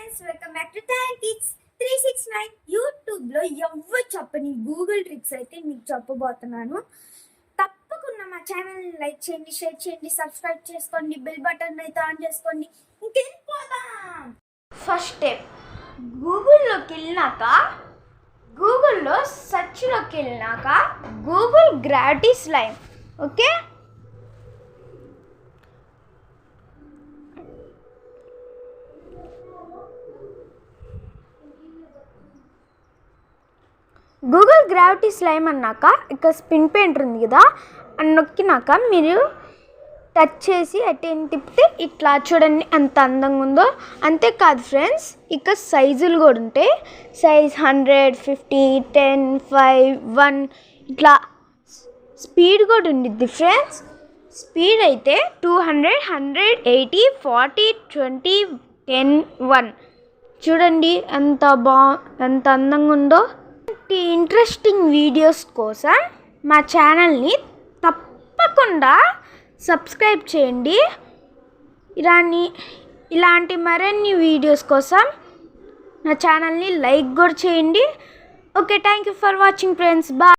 Friends, welcome back to టాంకిక్స్ 369 YouTube లో ఎవ్వరు చెప్పని గూగుల్ ట్రిక్స్ అయితే మీకు చెప్పబోతున్నాను. తప్పకుండా మా ఛానల్ ని లైక్ చేయండి, షేర్ చేయండి, సబ్స్క్రైబ్ చేసుకోండి, బెల్ బటన్ అయితే ఆన్ చేసుకోండి. ఇంకెళ్ళిపోదాం. ఫస్ట్ స్టెప్, గూగుల్లో సెర్చ్లోకి వెళ్ళినాక Google gravity slime. Okay, Google gravity slime అన్నాక ఇక్కడ స్పిన్ పెయింటర్ ఉంది కదా, అని నొక్కినాక మీరు టచ్ చేసి అటు తిప్పితే ఇట్లా చూడండి ఎంత అందంగా ఉందో. అంతేకాదు ఫ్రెండ్స్, ఇక్కడ సైజులు కూడా ఉంటాయి. సైజ్ 100, 50, 10, 5, 1 ఇట్లా స్పీడ్ కూడా ఉండిద్ది ఫ్రెండ్స్. స్పీడ్ అయితే 200, 180, 40, 20, 10, 1 చూడండి ఎంత అందంగా ఉందో. ఇంట్రెస్టింగ్ వీడియోస్ కోసం మా ఛానల్ని తప్పకుండా సబ్స్క్రైబ్ చేయండి. ఇలాంటి మరిన్ని వీడియోస్ కోసం నా ఛానల్ని లైక్ కూడా చేయండి. Okay, thank you for watching friends. Bye.